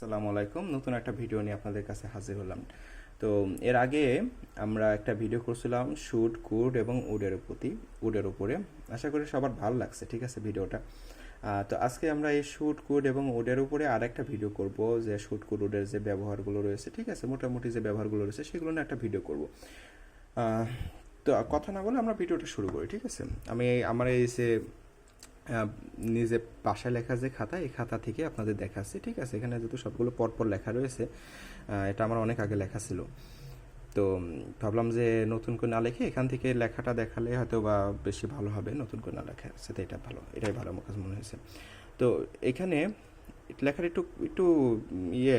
আসসালামু আলাইকুম, নতুন একটা ভিডিও নিয়ে আপনাদের কাছে হাজির হলাম। তো এর আগে আমরা একটা ভিডিও করছিলাম শুড, কুড এবং উডের উপরে। আশা করি সবার ভালো লাগছে, ঠিক আছে ভিডিওটা। তো আজকে আমরা এই শুড, কুড এবং উডের উপরে আর একটা ভিডিও করব, যে শুড, কুড, উডের যে ব্যবহারগুলো রয়েছে, ঠিক আছে, মোটামুটি যে ব্যবহারগুলো রয়েছে সেগুলো নিয়ে একটা ভিডিও করব। তো কথা না বলে আমরা ভিডিওটা শুরু করি, ঠিক আছে। আমি আমার এই যে নিজে বাসায় লেখা যে খাতা, এই খাতা থেকে আপনাদের দেখাচ্ছি, ঠিক আছে। এখানে যেহেতু সবগুলো পরপর লেখা রয়েছে, এটা আমার অনেক আগে লেখা ছিল, তো ভাবলাম যে নতুন করে না লিখে এখান থেকে লেখাটা দেখালে হয়তো বা বেশি ভালো হবে, নতুন করে না লেখার সাথে এটাই ভালো আমার কাছে মনে হয়েছে। তো এখানে লেখার একটু একটু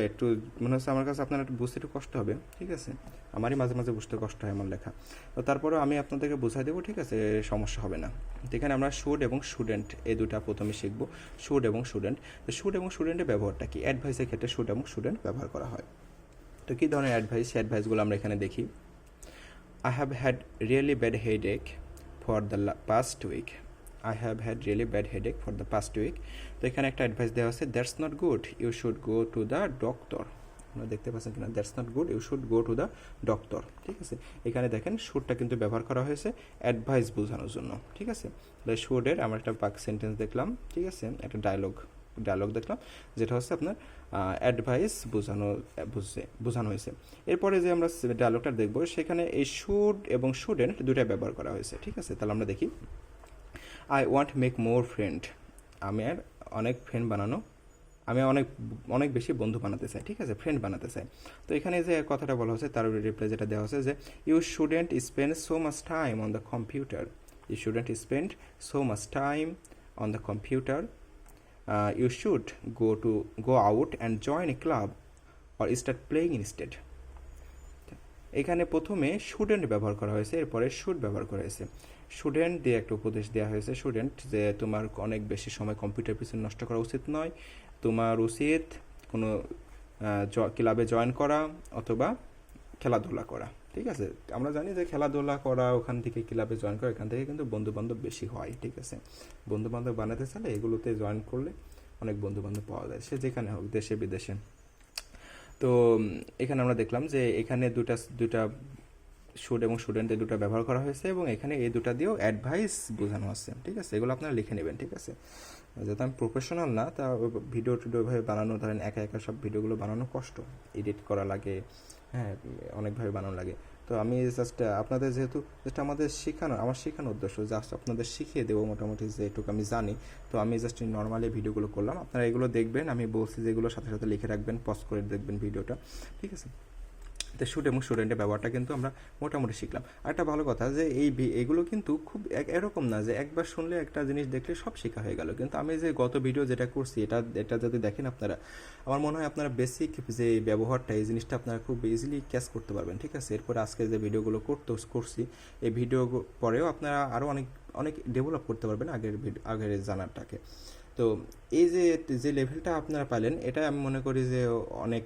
একটু মনে হচ্ছে আমার কাছে আপনার একটু বুঝতে একটু কষ্ট হবে, ঠিক আছে। আমারই মাঝে মাঝে বুঝতে কষ্ট হয় আমার লেখা, তো তারপরেও আমি আপনাদেরকে বোঝাই দেবো, ঠিক আছে, সমস্যা হবে না। তো এখানে আমরা শুড এবং স্টুডেন্ট এই দুটা প্রথমে শিখবো, শুড এবং স্টুডেন্ট। তো শুড এবং স্টুডেন্টের ব্যবহারটা কি, অ্যাডভাইসের ক্ষেত্রে শুড এবং স্টুডেন্ট ব্যবহার করা হয়। তো কী ধরনের অ্যাডভাইস, সেই অ্যাডভাইসগুলো আমরা এখানে দেখি। I have had really bad headache for the past week. I have had really bad headache for the past week. তো এখানে একটা অ্যাডভাইস দেওয়া আছে, that's not good, you should go to the doctor. আপনারা দেখতে পাচ্ছেন কিনা, that's not good, you should go to the doctor, ঠিক আছে। এখানে দেখেন শুডটা কিন্তু ব্যবহার করা হয়েছে অ্যাডভাইস বোঝানোর জন্য, ঠিক আছে। শুডের আমরা একটা বাক সেন্টেন্স দেখলাম, ঠিক আছে, একটা ডায়লগ দেখলাম, যেটা হচ্ছে আপনার অ্যাডভাইস বোঝানো হয়েছে। এরপরে যে আমরা ডায়লগটা দেখবো, সেখানে এই শুড এবং স্টুডেন্ট দুটাই ব্যবহার করা হয়েছে, ঠিক আছে। তাহলে আমরা দেখি, I want make more friend. আমি আর অনেক ফ্রেন্ড বানানো, আমি অনেক অনেক বেশি বন্ধু বানাতে চাই, ঠিক আছে, ফ্রেন্ড বানাতে চাই। তো এখানে যে কথাটা বলা হচ্ছে তার রিপ্লাই যেটা দেওয়া হচ্ছে যে you shouldn't spend so much time on the computer. You shouldn't spend so much time on the computer. You should go out and join a club or start playing instead. এখানে প্রথমে student ব্যবহার করা হয়েছে, এরপরে should ব্যবহার করা হয়েছে। Student দিয়ে একটা উপদেশ দেওয়া হয়েছে, স্টুডেন্ট, যে তোমার অনেক বেশি সময় কম্পিউটার পিছনে নষ্ট করা উচিত নয়, তোমার উচিত কোনো ক্লাবে জয়েন করা অথবা খেলাধুলা করা, ঠিক আছে। আমরা জানি যে খেলাধুলা করা, ওখান থেকে ক্লাবে জয়েন করা, এখান থেকে কিন্তু বন্ধুবান্ধব বেশি হয়, ঠিক আছে। বন্ধুবান্ধব বানাতে চাইলে এগুলোতে জয়েন করলে অনেক বন্ধুবান্ধব পাওয়া যায়, সে যেখানে হোক, দেশে বিদেশে। তো এখানে আমরা দেখলাম যে এখানে দুটা শুড এবং স্টুডেন্টের দুটো ব্যবহার করা হয়েছে, এবং এখানে এই দুটা দিয়েও অ্যাডভাইস বোঝানো আছে, ঠিক আছে। এগুলো আপনারা লিখে নেবেন, ঠিক আছে। যেহেতু আমি প্রফেশনাল না, তা ভিডিও টিডিওভাবে বানানো, ধরেন একা একা সব ভিডিওগুলো বানানো কষ্ট, এডিট করা লাগে, হ্যাঁ, অনেকভাবে বানানো লাগে। তো আমি জাস্ট আপনাদের যেহেতু যেটা আমার শেখানোর উদ্দেশ্য, জাস্ট আপনাদের শিখিয়ে দেবো মোটামুটি যেটুকু আমি জানি। তো আমি জাস্ট নর্মালি ভিডিওগুলো করলাম, আপনারা এগুলো দেখবেন, আমি বলছি যেগুলো সাথে সাথে লিখে রাখবেন, পজ করে দেখবেন ভিডিওটা, ঠিক আছে। তো শুড এবং স্টুডেন্টের ব্যবহারটা কিন্তু আমরা মোটামুটি শিখলাম। আর একটা ভালো কথা যে এগুলো কিন্তু খুব এরকম না যে একবার শুনলে, একটা জিনিস দেখলে সব শেখা হয়ে গেল। কিন্তু আমি যে গত ভিডিও যেটা করছি, এটা যদি দেখেন আপনারা, আমার মনে হয় আপনারা বেসিক যে ব্যবহারটা, এই জিনিসটা আপনারা খুব ইজিলি ক্যাচ করতে পারবেন, ঠিক আছে। এরপরে আজকে যে ভিডিওগুলো করছি, এই ভিডিও পরেও আপনারা আরও অনেক অনেক ডেভেলপ করতে পারবেন আগের জানারটাকে। তো এই যে লেভেলটা আপনারা পাইলেন, এটা আমি মনে করি যে অনেক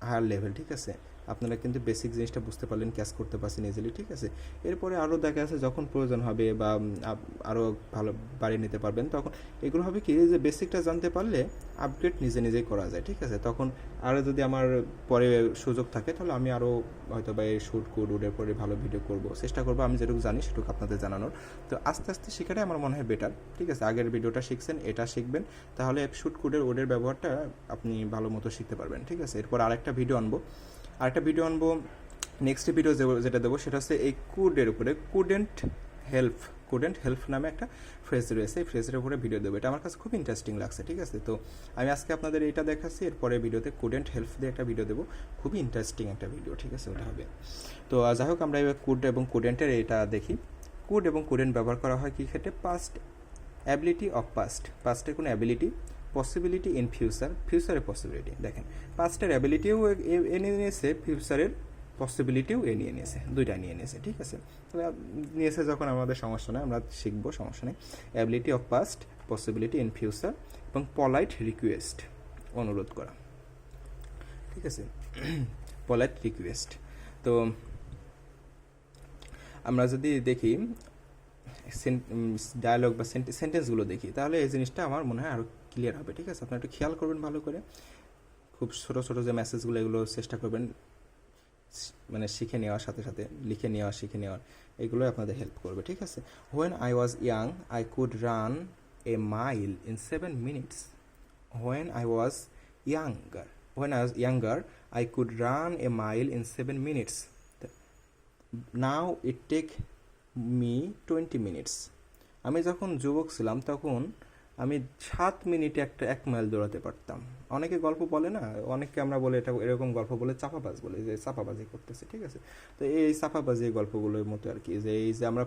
হায়ার লেভেল, ঠিক আছে। আপনারা কিন্তু বেসিক জিনিসটা বুঝতে পারলেন, ক্যাচ করতে পারছেন ইজিলি, ঠিক আছে। এরপরে আরও দেখা যাচ্ছে যখন প্রয়োজন হবে বা আরও ভালো বাড়িয়ে নিতে পারবেন, তখন এগুলো হবে কি, যে বেসিকটা জানতে পারলে আপগ্রেড নিজেই করা যায়, ঠিক আছে। তখন আরও যদি আমার পরে সুযোগ থাকে, তাহলে আমি আরও হয়তো বা এই শুট কোড উডের পরে ভালো ভিডিও করব, চেষ্টা করবো, আমি যেটুকু জানি সেটুকু আপনাদের জানানোর। তো আস্তে আস্তে শেখাটাই আমার মনে হয় বেটার, ঠিক আছে। আগের ভিডিওটা শিখছেন, এটা শিখবেন, তাহলে শুট কোডের উডের ব্যবহারটা আপনি ভালো মতো শিখতে পারবেন, ঠিক আছে। এরপর আরেকটা ভিডিও আনবো নেক্সট ভিডিও যেটা দেবো, সেটা হচ্ছে এই কুডের উপরে, কুডেন্ট হেল্প নামে একটা ফ্রেজ রয়েছে, এই ফ্রেজের উপরে ভিডিও দেবো। এটা আমার কাছে খুব ইন্টারেস্টিং লাগছে, ঠিক আছে। তো আমি আজকে আপনাদের এটা দেখাচ্ছি, এরপরে ভিডিওতে কুডেন্ট হেল্প দিয়ে একটা ভিডিও দেবো, খুবই ইন্টারেস্টিং একটা ভিডিও, ঠিক আছে, ওটা হবে। তো যাই হোক, আমরা এবার কুড এবং কুডেন্টের এটা দেখি। কুড এবং কুডেন্ট ব্যবহার করা হয় কী ক্ষেত্রে, পাস্ট অ্যাবিলিটি অফ পাস্টের কোনো অ্যাবিলিটি, পসিবিলিটি ইন ফিউচারের পসিবিলিটি। দেখেন, পাস্টের অ্যাবিলিটিও এনে নিয়েছে, ফিউচারের পসিবিলিটিও নিয়ে নিয়েছে, দুইটা নিয়ে নিয়েছে, ঠিক আছে। নিয়েছে যখন আমাদের সমস্যা নেই, আমরা শিখবো, সমস্যা নেই। Ability of past, possibility in future, এবং পলাইট রিকোয়েস্ট, অনুরোধ করা, ঠিক আছে। Polite request. তো আমরা যদি দেখি ডায়ালগ বা সেন্টেন্সগুলো দেখি, তাহলে এই জিনিসটা আমার মনে হয় আরও ক্লিয়ার হবে, ঠিক আছে। আপনারা একটু খেয়াল করবেন ভালো করে, খুব ছোট ছোট যে মেসেজগুলো এগুলো চেষ্টা করবেন মানে শিখে নেওয়ার সাথে সাথে লিখে নেওয়া শিখে নেওয়ার, এগুলোই আপনাদের হেল্প করবে, ঠিক আছে। When I was young I could run a mile in 7 minutes. When I was younger, I could run a mile in 7 minutes. Now it take me 20 minutes. আমি যখন যুবক ছিলাম তখন আমি 7 মিনিটে এক মাইল দৌড়াতে পারতাম। অনেকে গল্প বলে না, অনেককে আমরা বলে এটা এরকম গল্প বলে চাপাবাজ বলে, যে চাপাবাজি করতেছে, ঠিক আছে। তো এই চাপাবাজি গল্পগুলোর মতো আর কি, যে এই যে আমরা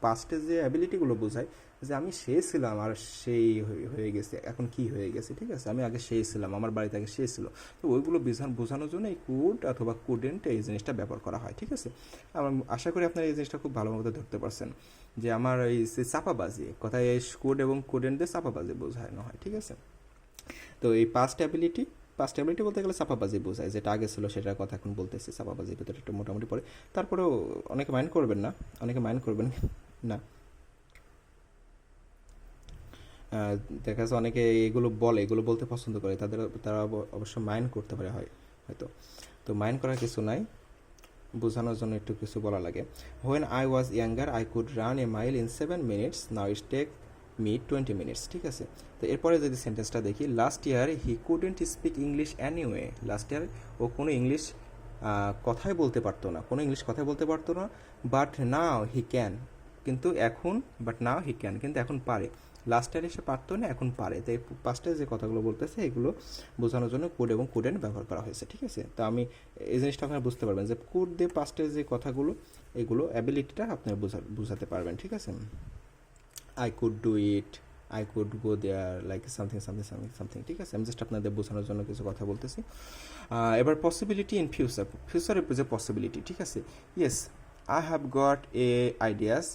পাস্টে যে অ্যাবিলিটিগুলো বোঝাই, যে আমি সে ছিলাম আর সেই হয়ে গেছে, এখন কি হয়ে গেছে, ঠিক আছে। আমি আগে সেই ছিলাম, আমার বাড়িতে আগে সে ছিল, তো ওইগুলো বোঝানোর জন্য এই কুড অথবা কুডেন্ট এই জিনিসটা ব্যবহার করা হয়, ঠিক আছে। আমার আশা করি আপনারা এই জিনিসটা খুব ভালো মতো ধরতে পারছেন, যে আমার এই চাপাবাজি কথায় এই কুড এবং কুডেন্ট দিয়ে চাপাবাজি বোঝানো হয়, ঠিক আছে। তো এই পাস্ট অ্যাবিলিটি বলতে গেলে চাপাবাজি বোঝায়, যেটা আগে ছিল সেটার কথা এখন বলতেছি, চাপাবাজির ভিতরে একটু মোটামুটি পড়ে। তারপরেও অনেকে মাইন্ড করবেন না। দেখা যাচ্ছে অনেকে এগুলো বলতে পছন্দ করে, তারা অবশ্য মাইন্ড করতে পারে হয়তো। তো মাইন্ড করার কিছু নাই, বোঝানোর জন্য একটু কিছু বলা লাগে। When I was younger I could run a mile in 7 minutes, now it take me 20 minutes, ঠিক আছে। তো এরপরে যদি সেন্টেন্সটা দেখি, last year he couldn't speak English anyway. Last year ও কোনো ইংলিশ কথাই বলতে পারতো না, বাট নাও হি ক্যান, কিন্তু এখন এখন পারে। লাস্ট ইয়ার এসে পারতো না, এখন পারে। তাই পাস্টে যে কথাগুলো বলতেছে এগুলো বোঝানোর জন্য কুড এবং কুডেন্ট ব্যবহার করা হয়েছে, ঠিক আছে। তো আমি এই জিনিসটা আপনারা বুঝতে পারবেন যে কুড দিয়ে পাস্টের যে কথাগুলো এগুলো অ্যাবিলিটিটা আপনারা বোঝাতে পারবেন, ঠিক আছে। I could do it, I could go there, like something, ঠিক আছে। আমি জাস্ট আপনাদের বোঝানোর জন্য কিছু কথা বলতেছি। এবার পসিবিলিটি ইন ফিউচারের যে পসিবিলিটি, ঠিক আছে। Yes, I have got a ideas,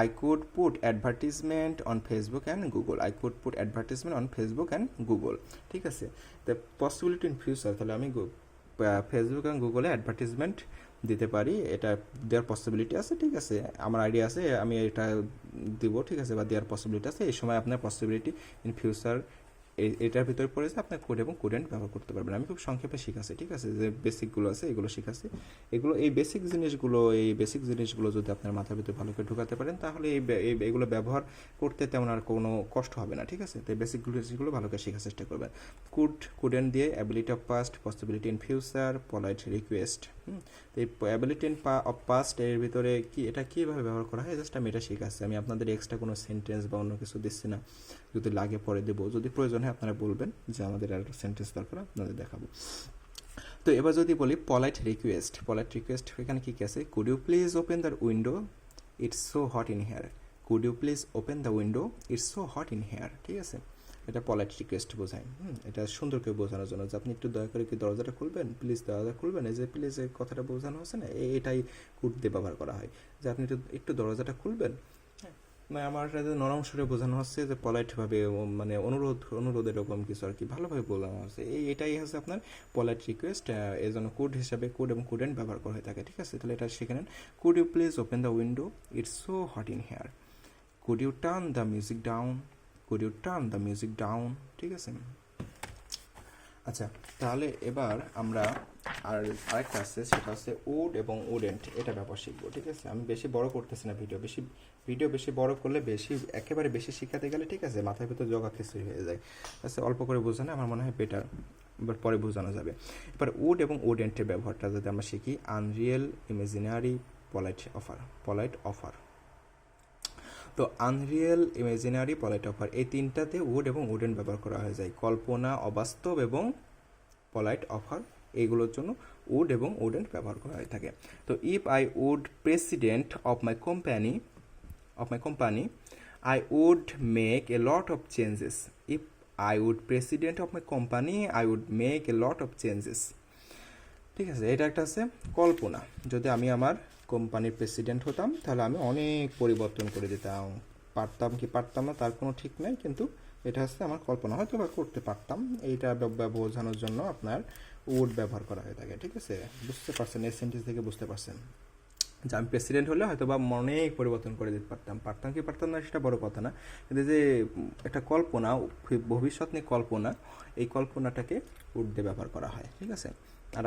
I could put advertisement on Facebook and Google. ঠিক আছে। The possibility in future, তাহলে আমি ফেসবুক এবং গুগলে অ্যাডভার্টিজমেন্ট দিতে পারি, এটা দেওয়ার পসিবিলিটি আছে, ঠিক আছে। আমার আইডিয়া আছে, আমি এটা দিব, ঠিক আছে, বা দেওয়ার পসিবিলিটি আছে। এই সময় আপনার পসিবিলিটি ইন ফিউচার এটার ভিতরে পড়েছে, আপনার কোড এবং কোডেন্ট ব্যবহার করতে পারবেন। আমি খুব সংক্ষেপে শিখাচ্ছি, ঠিক আছে, যে বেসিকগুলো আছে এগুলো শিখাচ্ছি। এই বেসিক জিনিসগুলো যদি আপনার মাথার ভিতরে ভালো করে ঢুকাতে পারেন, তাহলে এগুলো ব্যবহার করতে তেমন আর কোনো কষ্ট হবে না, ঠিক আছে। তো এই জিনিসগুলো ভালো করে শেখার চেষ্টা করবেন। কুডেন্ট দিয়ে ability of past, possibility in future, polite request. তো এই অ্যাবিলিটি অফ পাস্ট এর ভিতরে এটা কীভাবে ব্যবহার করা হয়, জাস্ট আমি এটা শিখাচ্ছি। আমি আপনাদের এক্সট্রা কোনো সেন্টেন্স বা অন্য কিছু দিচ্ছি না, যদি লাগে পরে দেবো, যদি প্রয়োজন হয় আপনারা বলবেন যে আমাদের আর একটা সেন্টেন্স দরকার, আপনাদের দেখাবো। তো এবার যদি বলি পলাইট রিকোয়েস্ট, এখানে কী আছে, could you please open the window, it's so hot in here. ঠিক আছে, এটা পলাইট রিকোয়েস্ট বোঝায়। এটা সুন্দর করে বোঝানোর জন্য যে আপনি একটু দয়া করে কি দরজাটা খুলবেন, দরজা খুলবেন, এই যে প্লিজ এই কথাটা বোঝানো হচ্ছে না, এটাই কুড দিয়ে ব্যবহার করা হয়, যে আপনি একটু দরজাটা খুলবেন। মানে আমার নরম সুরে বোঝানো হচ্ছে, যে পলাইটভাবে, মানে অনুরোধ এরকম কিছু আর কি, ভালোভাবে বোঝানো হচ্ছে। এটাই হচ্ছে আপনার পলাইট রিকোয়েস্ট। এই জন্য কুড হিসাবে কুড এবং কুডেন্ট ব্যবহার করা হয়ে থাকে, ঠিক আছে। তাহলে এটা শিখে নেন। Could you please open the window, it's so hot in here. Could you turn the music down, ঠিক আছে। আচ্ছা, তাহলে এবার আমরা আরেকটা আছে, সেটা হচ্ছে উড এবং উডেন্ট, এটা ব্যাপার শিখবো, ঠিক আছে। আমি বেশি বড় করতেছি না ভিডিও বেশি বড় করলে একেবারে বেশি শিখাতে গেলে, ঠিক আছে, মাথার ভিতর জগা খিচুড়ি হয়ে যায়। আচ্ছা, অল্প করে বোঝানো আমার মনে হয় বেটার, এবার পরে বোঝানো যাবে। এবার উড এবং উডেন্টের ব্যবহারটা যদি আমরা শিখি, আনরিয়েল, ইমাজিনারি, পলাইট অফার। তো আনরিয়েল, ইমাজিনারি, পলাইট অফার, এই তিনটাতে উড এবং উডেন্ট ব্যবহার করা হয়ে যায়। কল্পনা, অবাস্তব এবং পলাইট অফার, এইগুলোর জন্য উড এবং উডেন্ট ব্যবহার করা হয়ে থাকে। তো if I would president of my company I would make a lot of changes. If I would president of my company I would make a lot of changes, ঠিক আছে। এটা একটা আছে কল্পনা, যদি আমি আমার কোম্পানির প্রেসিডেন্ট হতাম তাহলে আমি অনেক পরিবর্তন করে দিতাম, পারতাম কি পারতাম না তার কোনো ঠিক নাই, কিন্তু এটা হচ্ছে আমার কল্পনা, হয়তো বা করতে পারতাম। এইটা বোঝানোর জন্য আপনার উড ব্যবহার করা হয়ে থাকে, ঠিক আছে। বুঝতে পারছেন, এই সেন্টেন্স থেকে বুঝতে পারছেন। যে আমি প্রেসিডেন্ট হলে হয়তো বা অনেক পরিবর্তন করে দিতে পারতাম না সেটা বড় কথা না, কিন্তু যে একটা কল্পনা, ভবিষ্যৎ নিয়ে কল্পনা, এই কল্পনাটাকে উড দিয়ে ব্যবহার করা হয়, ঠিক আছে। আর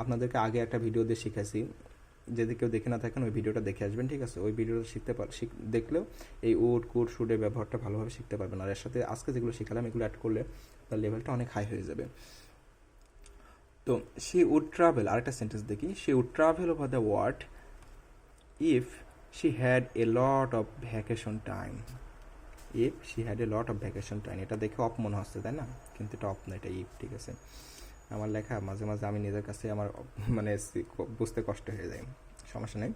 আপনাদেরকে আগে একটা ভিডিও দিয়ে শিখেছি, যদি কেউ দেখে না থাকেন ওই ভিডিওটা দেখে আসবেন, ঠিক আছে। ওই ভিডিওটা দেখলেও এই উড কুড শুডের ব্যবহারটা ভালোভাবে শিখতে পারবেন। আর এর সাথে আজকে যেগুলো শিখালাম এগুলো অ্যাড করলে তার লেভেলটা অনেক হাই হয়ে যাবে। তো শি উড ট্রাভেল, আরেকটা সেন্টেন্স দেখি, she would travel over the world if she had a lot of vacation time. if she had a lot of vacation time, এটা দেখে অপ মনে হচ্ছে তাই না, কিন্তু এটা অপ না, এটা ইফ, ঠিক আছে। আমার লেখা মাঝে মাঝে আমি নিজের কাছে আমার মানে বুঝতে কষ্ট হয়ে যায়, সমস্যা নেই,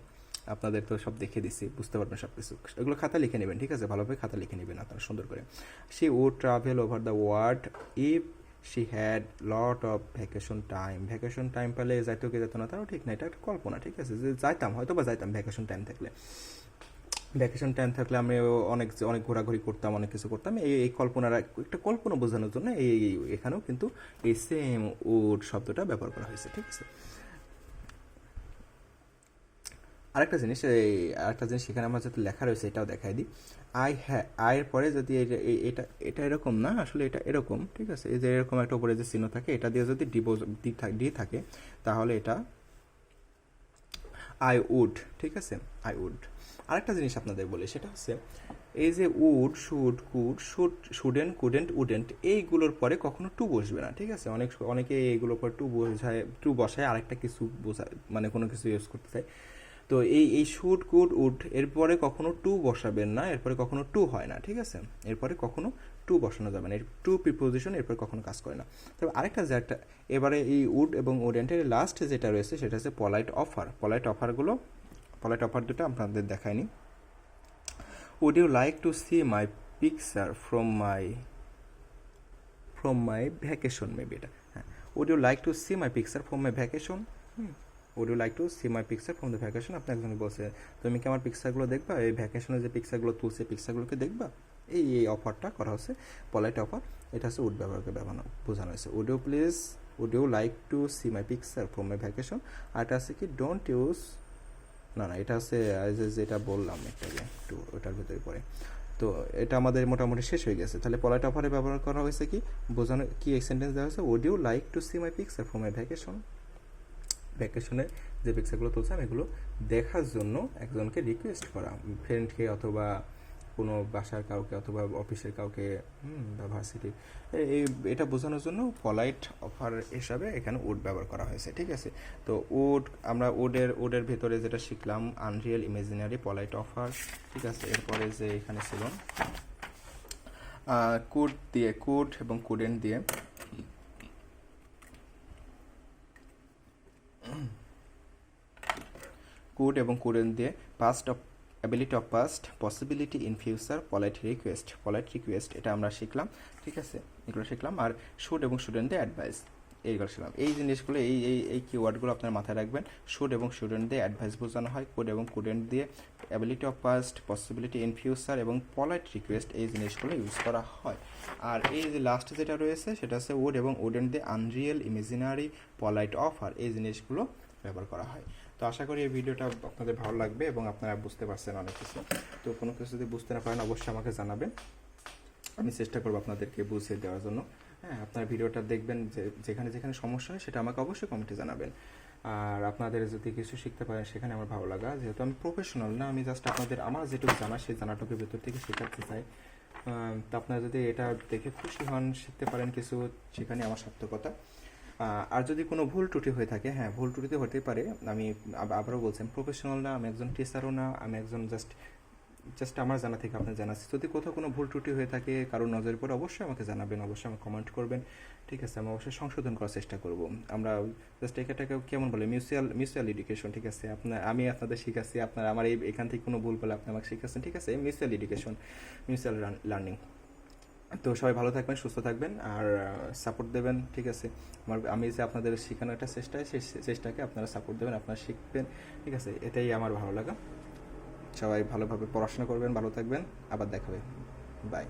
আপনাদের তো সব দেখে দিচ্ছি, বুঝতে পারবেন সব কিছু। এগুলো খাতা লিখে নেবেন, ঠিক আছে, ভালোভাবে খাতা লিখে নেবেন আপনারা সুন্দর করে। She would travel over the world if she had lot of vacation time পেলে যাইতো কি যেত না তারও ঠিক না, এটা একটা কল্পনা, ঠিক আছে, যে যাইতাম হয়তো বা যাইতাম ভ্যাকেশন টাইম থাকলে আমি অনেক অনেক ঘোরাঘুরি করতাম, অনেক কিছু করতাম, এই কল্পনার একটা কল্পনা বোঝানোর জন্য এখানেও কিন্তু এই সেম উড শব্দটা ব্যবহার করা হয়েছে, ঠিক আছে। আরেকটা জিনিস এখানে আমার যাতে লেখা রয়েছে এটাও দেখাই দিই। আয়ের পরে যদি এটা এরকম না, আসলে এটা এরকম, ঠিক আছে, এই যে এরকম একটা উপরে যে চিহ্ন থাকে, এটা দিয়ে যদি ডি থাকে তাহলে এটা আই উড, ঠিক আছে, আই উড। আরেকটা জিনিস আপনাদের বলি, সেটা হচ্ছে এই যে would, should, could, shouldn't, couldn't, wouldn't, এইগুলোর পরে কখনো টু বসবে না, ঠিক আছে। অনেকে এইগুলোর পর টু বসায় আরেকটা কিছু বোঝায়, মানে কোনো কিছু ইউজ করতে চায়। তো এই শুড, কুড, উড এরপরে কখনো টু বসাবেন না, এরপরে কখনো টু হয় না, ঠিক আছে, এরপরে কখনো টু বসানো যাবে না, এর টু প্রিপোজিশন এরপরে কখনো কাজ করে না। তবে আরেকটা যে একটা এবারে এই উড এবং ওডেন্টের লাস্ট যেটা রয়েছে সেটা হচ্ছে পলাইট অফার দুটো আপনাদের দেখায়নি। Would you like to see my picture from my vacation, maybe এটা, হ্যাঁ, would you like to see my picture from my vacation, would you like to see my picture from the vacation, আপনি একজন বলছে তুমি কি আমার পিকচারগুলো দেখবা, এই ভ্যাকেশনের যে পিকচারগুলো তুলছে পিকচারগুলোকে দেখবা, এই অফারটা করা হচ্ছে পলাইট অফার, এটা হচ্ছে উড ব্যবহারকে বোঝানো হয়েছে। Would you like to see my picture from my vacation, আর এটা আছে কি ডোন্ট ইউজ, না এটা হচ্ছে যেটা বললাম একটাকে একটু ওটার ভিতরে পড়ে। তো এটা আমাদের মোটামুটি শেষ হয়ে গেছে। তাহলে পলাইট অফারে ব্যবহার করা হয়েছে কি বোঝানো, কি সেন্টেন্স দেওয়া হয়েছে, would you like to see my picture from my ভ্যাকেশনে যে পিকচারগুলো তুলছিলাম এগুলো দেখার জন্য একজনকে রিকোয়েস্ট করা, ফ্রেন্ডকে অথবা কোনো বাসার কাউকে অথবা অফিসের কাউকে বা ভার্সিটি, এটা বোঝানোর জন্য পলাইট অফার হিসাবে এখানে উড ব্যবহার করা হয়েছে, ঠিক আছে। তো আমরা উডের ভেতরে যেটা শিখলাম আনরিয়েল, ইমাজিনারি, পলাইট অফার, ঠিক আছে। এরপরে যে এখানে ছিল কুড এবং কুডেন্ট দিয়ে কুড এবং কুডেন্ট দিয়ে past of ability of past, possibility in future, polite request এটা আমরা শিখলাম, ঠিক আছে, এগুলো শিখলাম। আর শুড এবং শুডেন্ট দিয়ে অ্যাডভাইস, এইগুলো শিখলাম। এই জিনিসগুলো এই কিওয়ার্ডগুলো আপনার মাথায় রাখবেন। শুড এবং শুডেন্ট দিয়ে অ্যাডভাইস বোঝানো হয়, কুড এবং কুডেন্ট দিয়ে ability of past, possibility in future এবং পলাইট রিকোয়েস্ট, এই জিনিসগুলো ইউজ করা হয়। আর এই যে লাস্টে যেটা রয়েছে সেটা হচ্ছে উড এবং উডেন্ট দিয়ে আনরিয়েল, ইমাজিনারি, পলাইট অফার, এই জিনিসগুলো ব্যবহার করা হয়। তো আশা করি এই ভিডিওটা আপনাদের ভালো লাগবে এবং আপনারা বুঝতে পারছেন অনেক কিছু। তো কোনো কিছু যদি বুঝতে না পারেন অবশ্যই আমাকে জানাবেন, আমি চেষ্টা করবো আপনাদেরকে বুঝিয়ে দেওয়ার জন্য। হ্যাঁ, আপনার ভিডিওটা দেখবেন, যেখানে যেখানে সমস্যা হয় সেটা আমাকে অবশ্যই কমেন্টে জানাবেন। আর আপনাদের যদি কিছু শিখতে পারেন সেখানে আমার ভালো লাগা, যেহেতু আমি প্রফেশনাল না, আমি জাস্ট আমার যেটুকু জানা সেই জানাটুকু ভেতর থেকে শেখাতে চাই। তো আপনারা যদি এটা দেখে খুশি হন, শিখতে পারেন কিছু, সেখানে আমার সার্থকতা। আর যদি কোনো ভুল ত্রুটি হয়ে থাকে, হ্যাঁ ভুল ত্রুটি হতে পারে, আমি আবারও বলছি প্রফেশনাল না, আমি একজন টিচারও না, আমি একজন জাস্ট আমার জানা থেকে আপনার জানাচ্ছি। যদি কোথাও কোনো ভুল ত্রুটি হয়ে থাকে কারোর নজরে পড়ে অবশ্যই আমাকে জানাবেন, অবশ্যই আমাকে কমেন্ট করবেন, ঠিক আছে, আমি অবশ্যই সংশোধন করার চেষ্টা করব। আমরা জাস্ট এটাকে কেমন বলে মিউচুয়াল এডুকেশন, ঠিক আছে, আমি আপনাদের শিখাচ্ছি, আপনারা আমার এখান থেকে কোনো ভুল বলে আপনি আমাকে শিখাচ্ছেন, ঠিক আছে, মিউচুয়াল এডুকেশন, মিউচুয়াল লার্নিং। তো সবাই ভালো থাকবেন, সুস্থ থাকবেন আর সাপোর্ট দেবেন, ঠিক আছে। আমি যে আপনাদের শেখানোর একটা সেই চেষ্টাকে আপনারা সাপোর্ট দেবেন, আপনারা শিখবেন, ঠিক আছে, এটাই আমার ভালো লাগা। সবাই ভালোভাবে পড়াশোনা করবেন, ভালো থাকবেন, আবার দেখা হবে, বাই।